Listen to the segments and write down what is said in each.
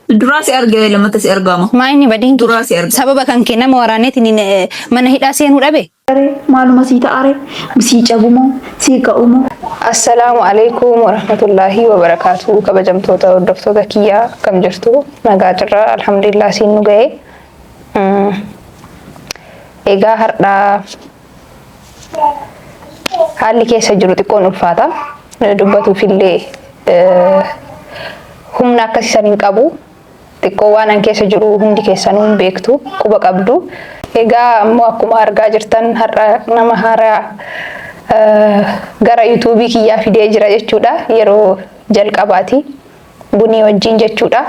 دراسي أرجع لما تسي أرجامه ما إني بدين دراسي أرجع سبب كان كنا موارانة إني من هيدا سين ولا به معلومة سيتا أري بسيج أبومو سيكا أمو. السلام عليكم ورحمة الله وبركاته كبجمتوتا ودفتوتا كيا كم جرتو نجاترا الحمد لله سينو جاي إيجا هردا haalli keessa jiru xiqqoon ulfaata dubbatu fillee humna akkasiisan hin qabu xiqqoo waan an keessa jiru hundi keessanuu hin beektu quba qabdu egaa ammoo akkuma argaa jirtan har'a nama haaraa gara YouTube kiyyaa fidee jira jechuudha yeroo jalqabaati bunii wajjin jechuudha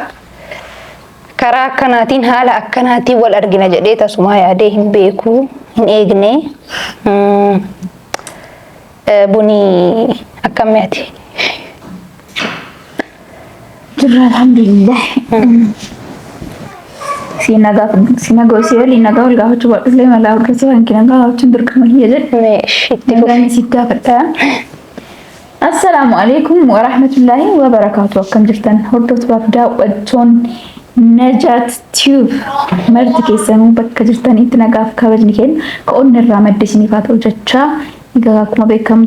karaa akkanaatiin haala akkanaatiin wal argina jedhee tasuma yaadee hin beeku hin eegne bunii akkamitti جرا الحمد لله سيناغو سيولي ناغو الغاو تشوا لي مالا وكسو ان كنا غاو تندر كما يجد ماشي نغاني سيتا فتا السلام عليكم ورحمة الله وبركاته كم جرتن هردوت بابدا وجون نجات تيوب مرت كيسانو بك جرتن اتناغاف كابجنكين كون نرامد سينيفاتو جچا يغاكما بكم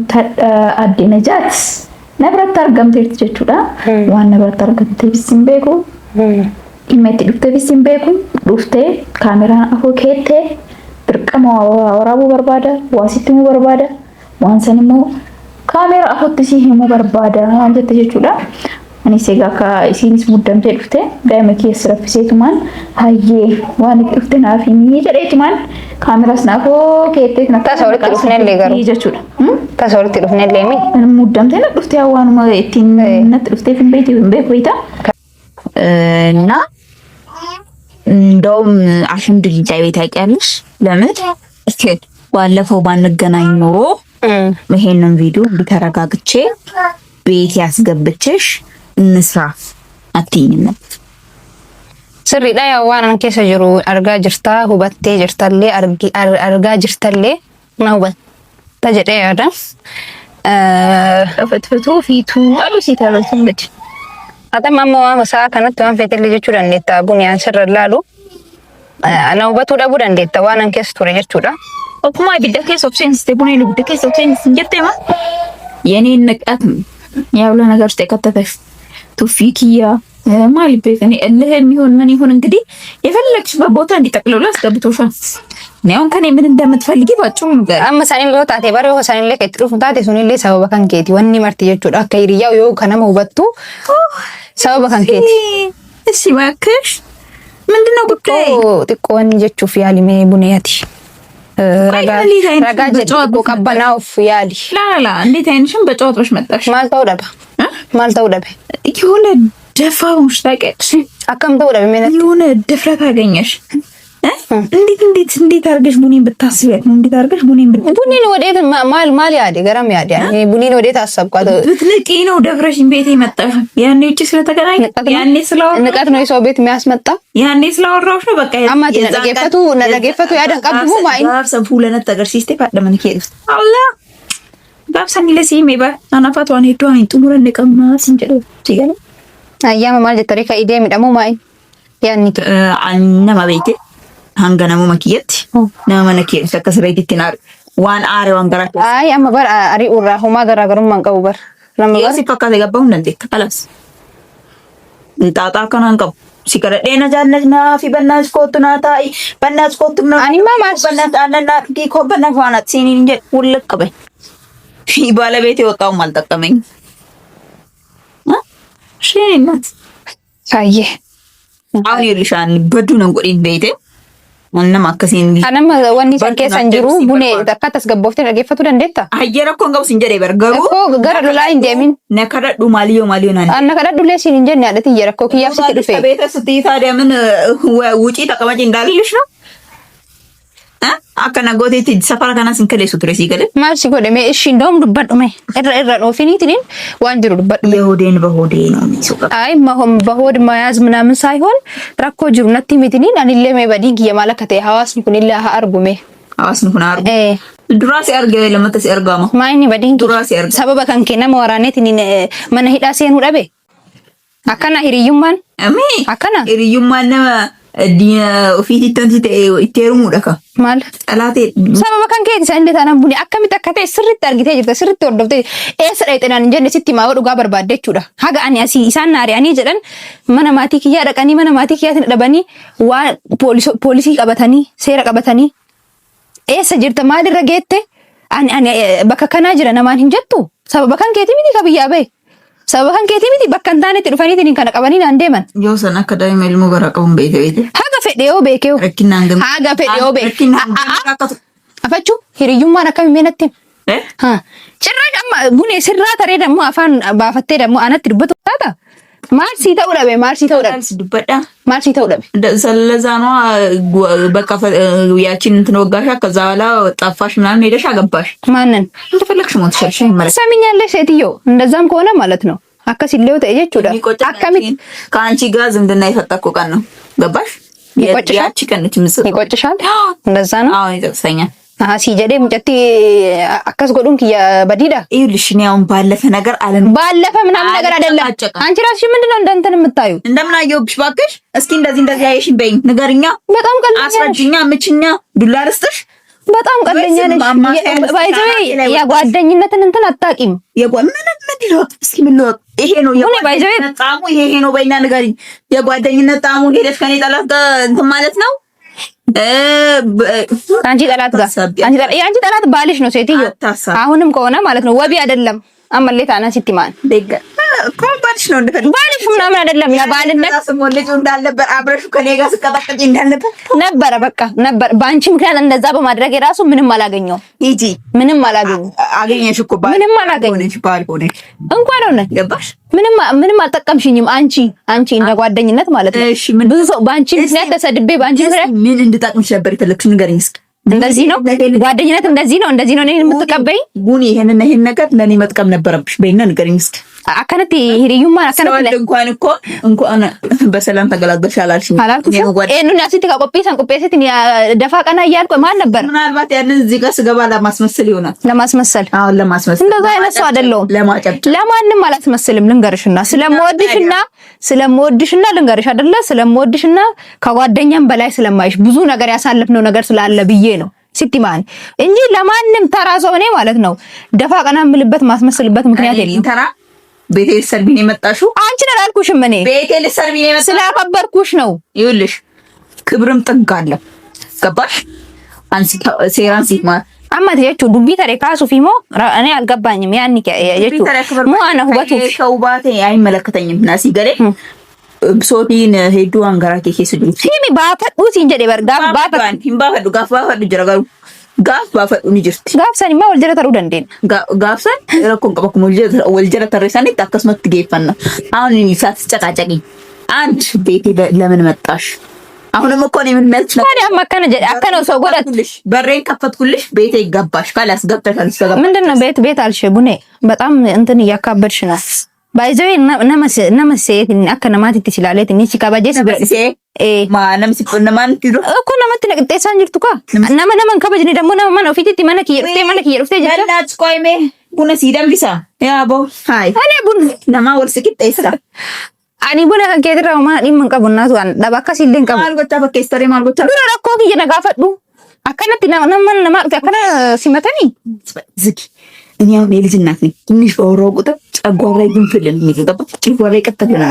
ادي نجات نبرت argamteet jechuudha waan nabrat argamte bisin beeku imetti dhufte bisin beeku dhufte kaameraan afoo keette dirqama waraabuu barbaada waasitti mu barbaada waan san immoo kaamera afootti si himu barbaada waan jette jechuudha ani sega ka isinis muddamte dhufte daa'ima keessa raffiseetumaan hayyee waan itti dhufte naaf himi jedheetumaan kaameras naafoo keette Tasa walitti dhufnellee garuu jechuudha tasa walitti dhufnellee mi muddamte na dhufte waanuma ittiin natti dhufteef hin beeku beekta እና እንደውም አልሐምዱሊላህ ቤት ታውቂያለሽ ለምን እስኪ ባለፈው ባንገናኝ ኖሮ ይሄንን ቪዲዮ እንዲተረጋግቼ ቤት ያስገብቼሽ እንስራ አትይኝም sirriidha yaa waan an keessa jiru argaa jirta hubattee jirtallee argaa jirtallee na hubatta jedhee yaada ፈትፈቱ ፊቱ አሉ ሲታረስ እንግዲህ atamma waan masaa kanatti waan feetellee jechuu dandeetta buniyaan sirra laalu na hubatuu dhabuu dandeetta waan an keessa ture jechuudha akkuma ibidda keessa obseensi ቡና ibidda keessa obseensi jettema የኔን ንቀት ያው ለነገር ውስጥ የከተተሽ ቱፊኪያ ማል ቤተኒ እልህ የሚሆን ምን ይሁን እንግዲህ የፈለግሽበት ቦታ እንዲጠቅልሉ አስገብቶሻል ነው ከኔ ምን እንደምትፈልጊ ባጭሩ ነገር አመሳኔ ለውጣቴ ባሪው ሆሳኔ ለከ ጥሩፍ ታቴ ሱኒሌ ሰበበ ከንኬቲ ወኒ መርት jechuudha akka hiriyaው yoo kanama hubattu sababa kankeeti እሺ እባክሽ ምንድነው ጉዳይ ጥቆን jechuuf ያሊ mee buniyati raga jedhu qabbanaaf yaali ላላ እንዴት አይንሽም በጨዋታሽ መጣሽ ማልታው ደበ ይሁን ደፋውሽ ታውቂያለሽ አከም ተው ደበ ምን ይሁን ድፍረት አገኘሽ እንዴት አርገሽ ቡኒን ብታስቢያት ነው እንዴት አርገሽ ቡኒን ወዴት ማል ያዲ ገራም ያዲ ቡኒን ወዴት አሰብኳት ብትነቂ ነው ደፍረሽን ቤቴ መጣሽ ያኔ እጪ ስለተገናኘ ያኔ ስላወራ ንቀት ነው የሰው ቤት የሚያስመጣ ያኔ ስላወራውሽ ነው በቃ አማት ነገፈቱ ያደንቀብሙ ማይ ሰፉ ለነተገር ሲስቴ ፈደምን ከይስ አላ ባብሰኒ ለሲሜ ባ አናፋቷን ሄዷን ጥሙረን ነቀማ ሲንጀዶ ሲገና አያማ ማለት ታሪካ ኢዴ ሚደሙ ማይ ያኒ አነማ ቤቴ hanganamu makiyatti nama mana keessa akka sirriitti naar waan aare waan garaa ay amma bar ari urra huma garaagarummaan qabu bar nama si fakkaate gabbaa hundan deekka kalas xaaxaa kanaan qabu si kadhadhee na jaallatnaa fi bannaas kootu naa taa'i bannaas kootu na anima maas bannaas aannan dhii koo bannaas waan atsiiniin jedhu wullaq qabe baalabeetee ወጣው አልጠቀመኝ ሽኔናት ሳየ አሁን ይልሻን በዱ ነው ቆዲን ቤቴ annama akkasiin anama wanni keessa jiru bune takka tasgabbofte dhageeffatu dandeetta hayyera ko ngabu sinjere bergaru ko gara dulaa indeemin na kadadhu maaliyo nan anna kadadhu le sin injenne adati yera ko kiyaf sitti dhufe beeta sitti taade min wuci taqamaji indalilish no akka nagoteetti safara kana sin kaleessu ture si gale maal si godhe me ishi ndom dubbadhu me irra dhoofiniitiin waan jiru dubbadhu የሆዴን በሆዴ ነው የሚሰቀ አይ ማሆም በሆድ ማያዝ ምናምን ሳይሆን ራኮ ጅሩ ነቲ ሚቲኒን አንille me badii giya malakate hawaasni kunilla ha argume hawaasni kun argu durasi arge lamata si argama maayni badii durasi arge sababa kan kenama waraneetiin mana hidhaa seenuu dhabe akkana hiriyummaan akkana hiriyummaan nama ofiitti tanti ta'e itti heerumuudha ka maal xalaatee sababa kan keeti san illee taanaan buni akkamitti akka ta'e sirriitti argitee jirta sirriitti hordoftee eessa dhayxinaan hin jenne sitti maa dhugaa barbaadde jechuudha haga ani asii isaan naari'anii jedhan mana maatii kiyyaa dhaqanii mana maatii kiyyaatiin dhabanii waan poolisii qabatanii seera qabatanii eessa jirta maalirra geette ani bakka kanaa jira namaan hin jettu sababa kan keeti miti ka biyyaa bahe sababa kan keeti miti bakka hin taanetti dhufaniitiin kana qabanii naan deeman yoo san akka daa'ima ilmoo garaa qabuun beekte haga fedhe yoo beekee rakkinaan gama haga fedhe yoo beekee afachuu hiriyyummaan akkamiin meenatti cirraa amma bunee sirraa taree dammoo afaan baafattee dammoo anatti dubbatu taata maal sii ta'uu dhabe maal sii ta'uu dhabe dubbadha maal sii ta'uu dhabe ስለዛኗ በቃ ያቺን እንትን ወጋሽ ከዛ በኋላ ጠፋሽ ምናምን ሄደሽ አገባሽ ማንን እንደፈለግሽ ሞት ሸርሽ ማለት ሰሚኛለሽ ሴትዮ እንደዛም ከሆነ ማለት ነው አከሲለው ተየቹዳ አከሚት ከአንቺ ጋር ዝምድና የፈጠርኩ ቀን ነው ገባሽ ያቺ ቀን ነች ምስል ይቆጭሻል እንደዛ ነው አዎ ይጠቅሰኛል ሲጀዴ ሙጨቲ አከስ ጎዱን ኪያ በዲዳ ይኸውልሽ እኔ አሁን ባለፈ ነገር አለን ባለፈ ምናምን ነገር አይደለም አንቺ ራስሽ ምንድነው እንደንተን የምታዩ እንደምን አየሁብሽ ባክሽ እስኪ እንደዚህ አየሽኝ በይኝ ንገሪኛ በጣም ቀልደኛ አስረጅኛ ምችኛ ዱላ ርስጥሽ በጣም ቀልደኛ ነሽ ባይዘይ የጓደኝነትን እንትን አጣቂም የጓደኝነት ይለው እስኪ ምን ነው ይሄ ነው የጓደኝነት ጣሙ ይሄ ነው በይና ንገሪኝ የጓደኝነት ጣሙ ሄደሽ ከኔ ጠላት ጋር እንትን ማለት ነው አንቺ ጠላት ጋር አንቺ ጠላት ባልሽ ነው ሴትዮ አሁንም ከሆነ ማለት ነው ወቢ አይደለም አመለታ አና ሲቲማን ደግ ኮምባልሽ ነው እንደፈለግ ባልሽ ምናምን አይደለም ለባልነት ስሞልጅ እንዳልነበር አብረሹ ከኔ ጋር ስቀጣቀጭ እንዳልነበር ነበር በቃ ነበር ባንቺ ምክንያት እንደዛ በማድረግ የራሱ ምንም አላገኘው ሂጂ ምንም አላገኘው አገኘሽ እኮ ባል ምንም አላገኘሽ ባል ሆነሽ እንኳን ሆነ ገባሽ ምንም አልጠቀምሽኝም አንቺ እንደ ጓደኝነት ማለት ነው እሺ ምን ብዙ ሰው ባንቺ ምክንያት ተሰድቤ ባንቺ ምክንያት ምን እንድጠቅምሽ ነበር የፈለግሽ ንገሪኝ እስኪ እንደዚህ ነው ጓደኝነት እንደዚህ ነው እኔን የምትቀበይ ጉኒ ይሄን ነገር ለኔ መጥቀም ነበረብሽ በይና ንገሪኝ እስኪ አከነቲ ሂሪዩማን አከነቲ እንኳን በሰላም ተገላገልሽ አላልሽኝ እኑን ያሲቲ ከቆጴሰን ቆጴሰትን ደፋ ቀና እያልኩ ማን ነበር ምናልባት ያንን እዚህ ጋር ስገባ ለማስመሰል ይሆናል ለማስመሰል አዎ ለማስመሰል እንደዛ አይነት ሰው አይደለሁም ለማንም አላስመስልም ልንገርሽና ስለምወድሽና ልንገርሽ አይደለ ስለምወድሽና ከጓደኛም በላይ ስለማይሽ ብዙ ነገር ያሳለፍነው ነገር ስላለ ብዬ ነው ሲቲማን እንጂ ለማንም ተራ ሰው እኔ ማለት ነው ደፋ ቀና የምልበት ማስመስልበት ምክንያት የለም ተራ ቤቴ ልትሰርቢኝ የመጣሽው አንቺ ነሽ አልኩሽም እኔ ቤቴ ልትሰርቢኝ የመጣሽው ስላከበርኩሽ ነው ይኸውልሽ ክብርም ጥግ አለ ገባሽ አንቺ ሴራን ሲማ አማት ያቹ ዱቢ ተሬ ካሱ ፊሞ እኔ አልገባኝም ያን ያቹ ሙአና ሁበቱ ሸውባቴ አይመለከተኝም ናሲ ገሬ ብሶቲን ሄዱ አንጋራ ከኬስ ዱቲ ሲሚ ባፈዱ ሲንጀዴ በርጋ ባፈዱ ጋፋፈዱ ጀረጋሩ ጋፍ ባፈዱ ንጅርት ጋፍሰን ማ ወልጀረ ተሩ ደንዴን ጋፍሰን ረኮን ቀበኩ ወልጀረ ተረሳን ታከስመት ገይፈና አሁን ይሳት ጨቃጨቂ አንድ ቤቴ ለምን መጣሽ አሁንም እኮ ነው ምን መልስ ነው ታዲያ አከነው ሰው ጎዳትልሽ በሬን ከፈትኩልሽ ቤቴ ይገባሽ ካላስ ገብተሻል ስለገባ ምንድነው ቤት አልሽ ቡኔ በጣም እንትን እያካበድሽ ነው ባይዘይ ነመሴ አከነማት ትችላለች እንጂ ሲካባጀስ ማንም ሲቆነማን ትሩ እኮ ነመት ነቅጤሳን ጅርቱካ ነመን ከበጅኒ ደሞ ነመን ኦፊቲቲ መነክ ይሩፍቴ ጀቻ ለናት ቆይሜ ቡነ ሲደምቢሳ ያቦ ሃይ አኔ ቡን ነማ ወልስኪት ጠይስራ አኒ ቡነ ከኬትራ ማ ዲምን ቀቡናቱ ዳባካ ሲልን ቀቡ ማልጎታ በከስተሪ ማልጎታ ዱረ ረኮ ይነጋፈዱ አከነት ነማ አከነ ሲመተኒ ዝኪ እኔ አሁን የልጅ እናት ነኝ ትንሽ ወሮ ቁጥር ጨጓራዬ ግንፍልን የሚገባ ጨጓራዬ ቀጥተና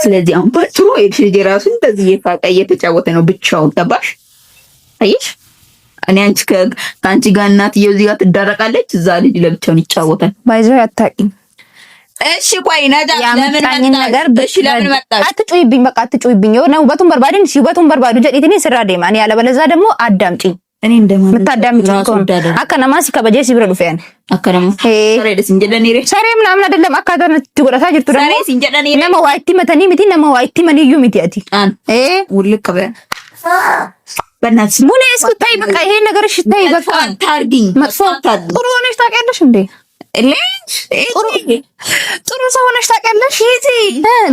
ስለዚህ አሁን በጥሩ ልጅ ራሱ እንደዚህ የፋቃ እየተጫወተ ነው ብቻውን ገባሽ አየሽ እኔ ከአንቺ ጋር እናትዬው እዚህ ጋር ትዳረቃለች እዛ ልጅ ለብቻውን ይጫወታል ባይዘው አታውቂም እሺ ቆይ ነዳ ለምን ነገር እሺ ለምን መጣሽ አትጩይብኝ በቃ አትጩይብኝ የሆነ ውበቱን በርባድን ሲውበቱን በርባዱ ጀዲትኒ ስራ ደማን ያለበለዛ ደግሞ አዳምጪኝ እኔ እንደማን ምታዳምጪ ከሆነ አከነማ ሲከበጀ ሲብረ ዱፈያን አከነማ ሰሬ ሲንጀለኒ ሬ ሰሬ ምናምን አይደለም አካታነ ትጎዳታ ጅርቱ ደግሞ ሰሬ ሲንጀለኒ ነማ ዋይቲ መተኒ ሚቲ ነማ ዋይቲ መንዩ ሚቲ አቲ ውልቅ በ በእናትሽ ሙኔ እስኪ ታይ በቃ ይሄ ነገር እሺ ታይ በቃ ታርጊኝ መጥፎ ጥሩ ሆነሽ ታውቂያለሽ እንዴ ጥሩ ሰው ሆነሽ ታውቂያለሽ።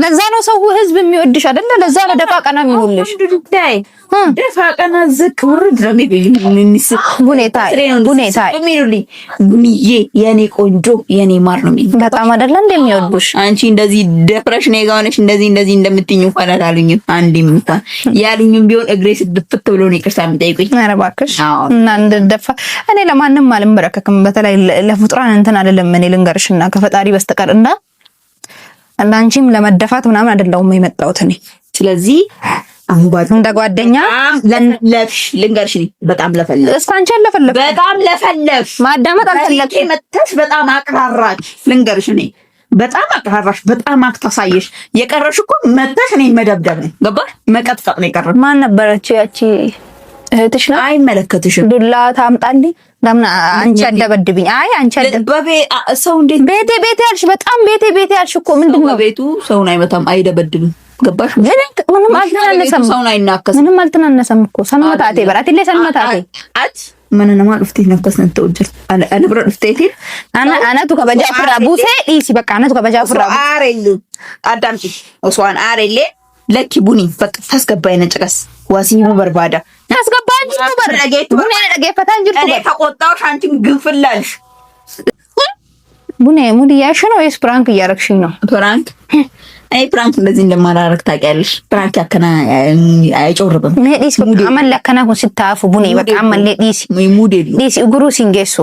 ለዛ ነው ሰው ህዝብ የሚወድሽ አይደለ? ለዛ ነው ደፋ ቀና የሚሉልሽ። ደፋ ቀና ዝቅ ውርድ ቡኒዬ የኔ ቆንጆ የኔ ማር ነው የሚሉኝ። በጣም አይደለ እንደሚወዱሽ። አንቺ እንደዚህ ደፍረሽ ነው የጋውነሽ እንደዚህ እንደምትይኝ እንኳን አላሉኝም። አንዴም እንኳን ያሉኝም ቢሆን እግሬ ስድፍት ብሎ ነው ይቅርታ የሚጠይቁኝ። ኧረ እባክሽ እና እንደደፋ እኔ ለማንም አልመረከክም። በተለይ ለፍጡራን እንትን አይደለም። እኔ ልንገርሽና ከፈጣሪ በስተቀር እና አንቺም ለመደፋት ምናምን አይደለም የመጣሁት እኔ። ስለዚህ እንደ ጓደኛ ለፍሽ ልንገርሽ በጣም ለፈለፍ እስከ አንቺ ለፈለፍ በጣም ለፈለፍ ማዳመጥ አልፈለግሽ መተሽ በጣም አቅራራች። ልንገርሽ በጣም አቅራራሽ፣ በጣም አክታሳየሽ። የቀረሽ እኮ መተሽ እኔ መደብደብ ነው ገባሽ? መቀጥቀጥ ነው የቀረሽ። ማን ነበረች ያቺ እህትሽ? ነው አይመለከትሽም። ዱላ ታምጣልኝ ለምን አንቺ አደበድብኝ? አይ አንቺ ሰው እንዴት ቤቴ ያልሽ በጣም ቤቴ ያልሽ እኮ ምንድነው? ቤቱ ሰውን አይመታም አይደበድብም። ገባሽ? ምንም አልተናነሰም። ሰውን አይናከስም። ምንም አልተናነሰም እኮ ሰንመታቴ በራት ለይ ሰንመታቴ ምን ነው ማለት ፍቴ ነከስ ነው ተወጀል አነ ብረ ፍቴቴ አናቱ ከበጃ ፍራ ቡሴ ዲሲ በቃ አናቱ ከበጃ ፍራ አሬሉ አዳምጪ እሷን አሬሌ ለኪ ቡኒ በቃ ታስገባይ ነጭቀስ ዋሲሙ በርባዳ ታስገባኝ ነው በረጌቱ ቡኒ ነገፈታ እንጂ እኔ ተቆጣውሽ አንቺም ግንፍላልሽ ቡኒ ሙዲ ያሽ ነው ወይስ ፕራንክ እያረግሽኝ ነው? ፕራንክ አይ ፕራንክ እንደዚህ እንደማላረግ ታውቂያለሽ። ፕራንክ ያከና አይጮርብም። ዲስ በቃ አመለከና ሆ ስታፉ ቡኒ በቃ አመለ ዲስ ሙዴሉ ዲስ እግሩ ሲንጌሶ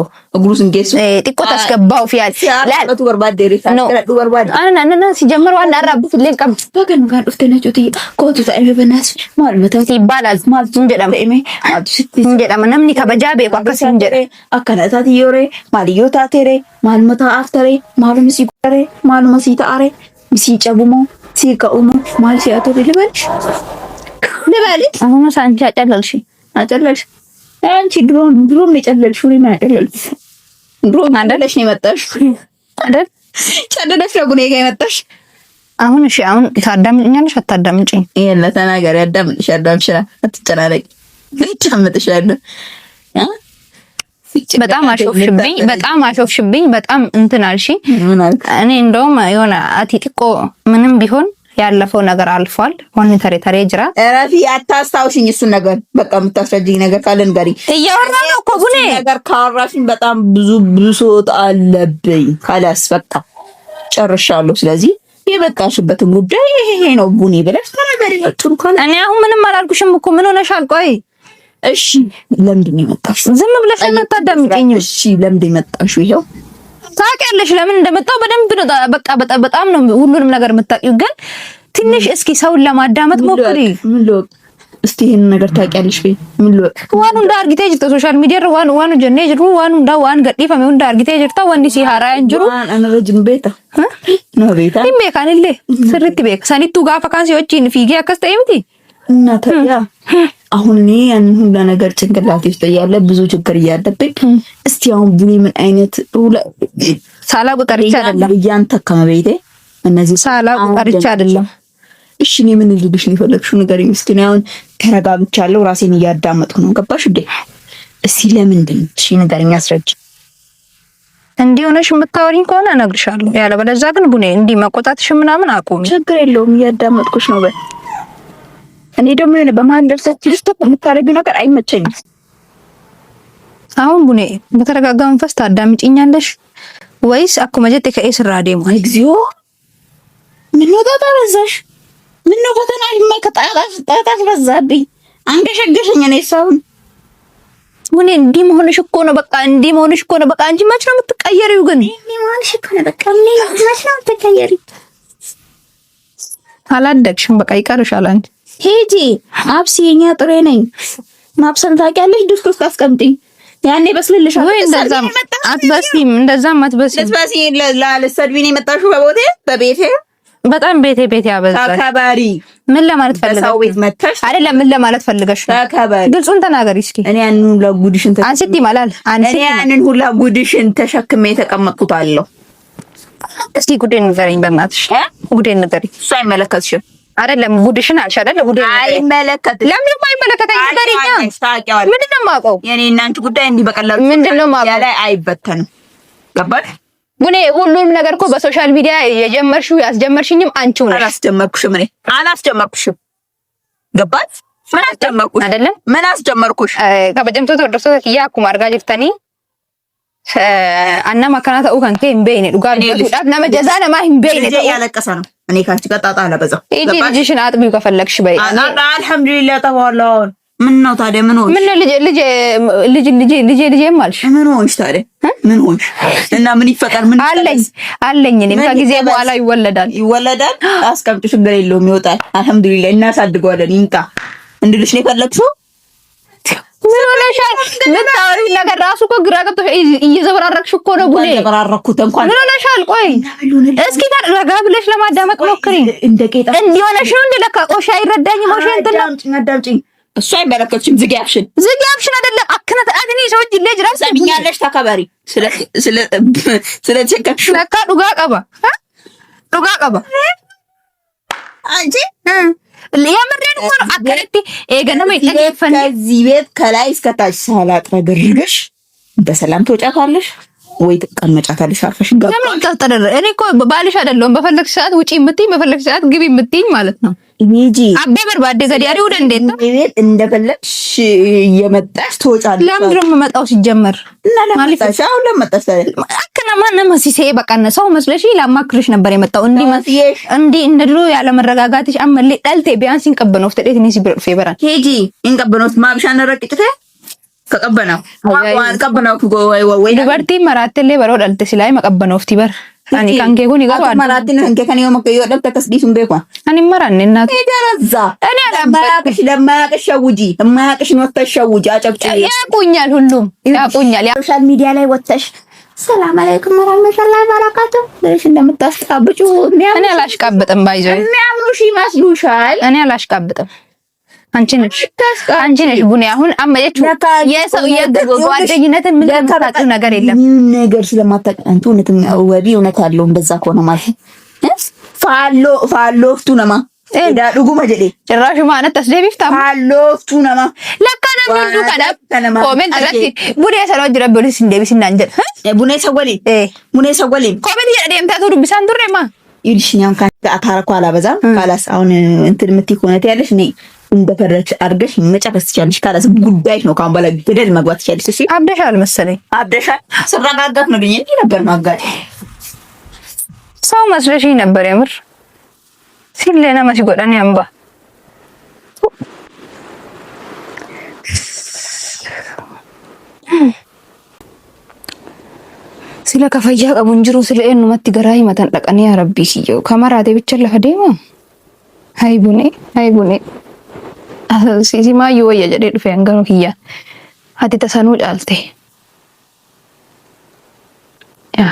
ጥቆ ታስገባው ፊያል ላቱ በርባዴ ሪታ ለዱ በርባዴ አና ሲጀምሩ አንድ አራብ ፍሌን ቀም በገን ጋር ኡፍተነጩት ኮቱ ታይበናስ ማልመታት ይባላል ማለት እንጀዳም እንጀዳም ነምኒ ከበጃቤ ቋቀስ እንጀዳ አከናታት ይዮሬ ማልዮታ ቴሬ ማልመታ አፍተሬ ማሉም ሲቆሬ ማሉም ሲታሬ ሲጨቡሞ ሲቀኡሞ ማል ሲያቶ ልበልሽ አሁን ሳንቺ አጨለልሽ አንቺ ድሮም የጨለልሽ ወይ ማጨለልሽ ድሮም አንደለሽ ነው የመጣሽ አይደል? ጨለለሽ ነው ጉኔ ጋር የመጣሽ አሁን። እሺ አሁን ታዳምጪኛለሽ አታዳምጪኝ? ይሄን ለተናገር ያዳምጥሽ አትጨናነቂ ታምጥሻለሁ። በጣም አሾፍሽብኝ በጣም እንትን አልሽ። እኔ እንደውም የሆነ አቲጥቆ ምንም ቢሆን ያለፈው ነገር አልፏል። ወን ተሬ ጅራ ረፊ አታስታውሽኝ እሱን ነገር በቃ የምታስረጅኝ ነገር ካለ ንገሪ። እያወራ ነው እኮ ቡኔ ነገር ካወራሽኝ በጣም ብዙ ሰውት አለብኝ። ካላስ በቃ ጨርሻለሁ። ስለዚህ የበቃሽበትን ጉዳይ ይሄ ነው ቡኔ ብለሽ ተናገሪ። ጥሩ ካለ እኔ አሁን ምንም አላልኩሽም እኮ ምን ሆነሻል? ቆይ እሺ ለምንድን ነው የመጣሽው? ዝም ብለሽ የምታዳምጪኝ? እሺ ለምንድን ነው የመጣሽው? ይሄው ታውቂያለሽ ለምን እንደመጣው በደንብ ነው። በቃ በጣም ነው ሁሉንም ነገር የምታውቂው። ግን ትንሽ እስኪ ሰውን ለማዳመጥ ሞክሪ። ምን ልወቅ እስቲ ይሄን ነገር ታውቂያለሽ ወይ? ምን ልወቅ ዋኑ እንዳርጊቴ ጅርቶ ሶሻል ሚዲያ ዋኑ ጀኔ ጅሩ ዋኑ ዋን ገዲፈም እንዳርጊቴ ጅርታ ወንዲ ሲሃራ እንጅሩ አነ ረጅም ቤታ ነው ቤታ ይሜ ካንለ ስርት ቤክ ሰኒቱ ጋፋ ካንሲዎችን ፊጊ አከስተይምቲ እና ታዲያ አሁን እኔ ያን ሁሉ ነገር ጭንቅላቴ ውስጥ ያለ ብዙ ችግር እያለብኝ እስቲ አሁን ቡኒ ምን አይነት ሳላቁ ቀርቻ አይደለም ያንተ ከመቤቴ እነዚህ ሳላቁ ቀርቻ አይደለም። እሺ እኔ ምን ልልሽ ነው የፈለግሽው? ንገሪኝ እስቲ። እኔ አሁን ተረጋግቻለሁ፣ ራሴን እያዳመጥኩ ነው። ገባሽ እንዴ? እስቲ ለምንድን እሺ ንገሪኝ፣ አስረጅ። እንዲህ ሆነሽ የምታወሪኝ ከሆነ እነግርሻለሁ። ያለበለዚያ ግን ቡኔ እንዲህ መቆጣትሽ ምናምን አቁሚ። ችግር የለውም፣ እያዳመጥኩሽ ነው። እኔ ደግሞ የሆነ በመሀል ደርሰሽ ልስቶፕ የምታደርጊው ነገር አይመቸኝም። አሁን ቡኔ በተረጋጋ መንፈስ ታዳምጪኛለሽ ወይስ አኩመ ጀት ከኤስራ ዴሞ እግዚኦ ምን ነው ታታበዛሽ? ምን ነው ፈተና ይመከታታሽ በዛብኝ፣ አንገሸገሸኝ። እኔ ሳውን ቡኔ እንዲህ መሆንሽ እኮ ነው በቃ እንዲህ መሆንሽ እኮ ነው በቃ። አንቺ መች ነው የምትቀየሪው? ግን እንዲህ መሆንሽ እኮ ነው በቃ። መች ነው የምትቀየሪው? አላደግሽም በቃ ይቀርሻል። አንቺ ሂጂ አብሲኛ ጥሬ ነኝ። ማብሰል ታውቂያለሽ? ድስት ውስጥ አስቀምጪኝ፣ ያኔ በስልልሻል። ወይ እንደዛም አትበሲም፣ እንደዛም አትበሲም። ለስባሲ ለሰድቢኔ የመጣሽው በቤቴ በጣም ቤቴ ያበዛል። ተከባሪ ምን ለማለት ፈልገሽ? ሰው ቤት መተሽ አይደለም። ምን ለማለት ፈልገሽ? ተከባሪ። ግልጹን ተናገሪ እስኪ። እኔ ያንን ሁላ ጉድሽን አንስቲ ማላል እኔ ያንን ሁላ ጉድሽን ተሸክሜ የተቀመጥኩት አለው። እስቲ ጉዴን ንገሪኝ በእናትሽ። ጉዴን ንገሪኝ። እሱ አይመለከትሽም። አይደለም ጉድሽን አልሽ አይደል? ጉዴን አይመለከትሽም። ለምን አይመለከተኝ? ንገሪኝ። ታውቂዋለሽ። ምንድነው የማውቀው? የኔ እና አንቺ ጉዳይ እንዲህ በቀላሉ ምንድነው የማውቀው? ያለ አይበተንም። ገባሽ? ቡኔ ሁሉም ነገር እኮ በሶሻል ሚዲያ የጀመርሽው ያስጀመርሽኝም አንቺው ነሽ። አላስጀመርኩሽም። ገባሽ? ምን አስጀመርኩሽ? አይደለም ምን አስጀመርኩሽ? ከበጀምቶ ተወርሶ ያ ኩማር ጋር ጅርተኒ አና ማከናታ ኡካን ከእምበይኔ ዱጋ ዱዳት ነመጀዛ ነማ እምበይኔ ያለቀሰ ነው። እኔ ካንቺ ጋር ጣጣ አለበዛው። እጂ ልጅሽን አጥቢው ከፈለግሽ በይ። አልሐምዱሊላህ ተባላው። ምን ነው ታዲያ? ምን ሆንሽ? ምን ልጅ ማልሽ? ምን ሆንሽ ታዲያ? ምን ሆንሽ? እና ምን ይፈጠር? ምን አለኝ እኔም ከጊዜ በኋላ ይወለዳል። አስቀምጪ፣ ችግር የለውም ይወጣል። አልሐምዱሊላህ እናሳድገዋለን። ይምጣ እንድልሽ ነው የፈለግሽው? ምን ሆነሻል? የምታወሪው ነገር ራሱ እኮ ግራ ገብቶሽ እየዘበራረቅሽ እኮ ነው ቡኔ። ተበራረኩት እንኳን ምን ሆነሻል? ቆይ እስኪ ረጋ ብለሽ ለማዳመጥ ሞክሪ። እንደ ቄጣ እንዲሆነሽ ነው እንደ ለካ ኦሻ አይረዳኝም። ኦሻ እንትን አዳምጪኝ። እሱ አይመለከትሽም። ዝጊ አፍሽን አይደለም አክነት አድኒ ሰው ልጅ ራስ ሰሚኛለሽ። ተከበሪ። ስለ ተከብሽ ለካ ዱጋ ቀባ አንቺ የምሬን እኮ ነው። አከረቲ ኤገነመ ይጠገፈን ከዚህ ቤት ከላይ እስከ ታች ሳላጥረግርግሽ በሰላም ትወጫታለሽ ወይ ትቀመጫታለሽ? አርፈሽ ጋር ለምን ተጠረረ? እኔ እኮ ባልሽ አይደለም። በፈለግሽ ሰዓት ውጪ የምትይኝ በፈለግሽ ሰዓት ግቢ የምትይኝ ማለት ነው። ኢሚጂ አቤ በርባዴ ገዲያሪ ወደ እንዴት ነው ቤት እንደፈለግሽ እየመጣሽ ትወጫለሽ። ለምን ነው የምመጣው? ሲጀመር እና ለማለታሽ አሁን ለመጣሽ አከና ማን መስይሴ በቃነ ሰው መስለሽ ላማክርሽ ነበር የመጣው። እንዲ እንደ ድሮ ያለ መረጋጋትሽ አመለ ዳልቴ ቢያንስ እንቀበነው ፍተዴት ነኝ ሲብር ፌበራን ሄጂ እንቀበነው ማብሻን ረቅጭተ ከቀበናው ዋን ቀበናው ወይ ዱበርቲ መራተለ በሮ ዳልቴ ሲላይ መቀበነው ፍቲበር አኒ ካንጌ ጎኒ ጋር ማራቲን እንከ ከኔው መከዮ ደብተ ከስዲሱን ቤኳ አኒ መራን እናት ይደረዛ እኔ ለማያቅሽ ለማያቅሽ እማያቅሽ ወጥተሽ ሸውጂ አጨብጭ ያቁኛል። ሁሉም ያቁኛል። ሶሻል ሚዲያ ላይ ወጥተሽ ሰላም አለይኩም ወራህመቱላሂ ወበረካቱ ለሽ እንደምታስጣብጩ እኔ አላሽቃብጥም። ባይዘው የሚያምኑሽ ይመስሉሻል። እኔ አላሽቃብጥም። አንቺ ነሽ ቡኔ አሁን አመለች የሰው የጓደኝነትን ምን የምታውቂው ነገር የለም። ምን ነገር ስለማታውቂ አንተ እውነትም ወዲ እውነት ያለው እንደዛ ከሆነ ማለት ፋሎፍቱ ነማ ኤዳ ዱጉ መጀዴ ጭራሽ ማለት ተስደቢፍታ ፋሎፍቱ ነማ ለካ ነምዱ ከዳ ኮሜንት ረቲ ቡኔ ሰራው ጅረበሉስ እንደቢስ እናንጀል ቡኔ ሰጎሊ ኮሜንት ያደም ታቶዱ ቢሳን ዱሬማ ይልሽኛም ካታረኩ አላበዛም። ካላስ አሁን እንትን የምትይ ከሆነ ያለሽ እኔ እንደፈረች አድርገሽ መጨረስ ትችያለሽ። ካላስ ጉዳይሽ ነው። ካሁን በኋላ ገደል መግባት ትችያለሽ። እሺ አብደሻል መሰለኝ። አብደሻል። ስራጋጋት ነው ግኝ ነበር ማጋጭ ሰው መስለሽኝ ነበር የምር ሲለና ማሲ ጎዳኔ አምባ ሲለ ከፈያ ቀቡን ጅሩ ስለ እኑ መት ገራይ መተን ደቀኔ ያ ረቢ ሲዮ ከመራቴ ብቻ ለፈዴማ ሃይ ቡኔ ሲሲማ ይወየ ጀዴ ዱፌ አንገሩ ኪያ አቲ ተሰኑ ጫልቴ ያ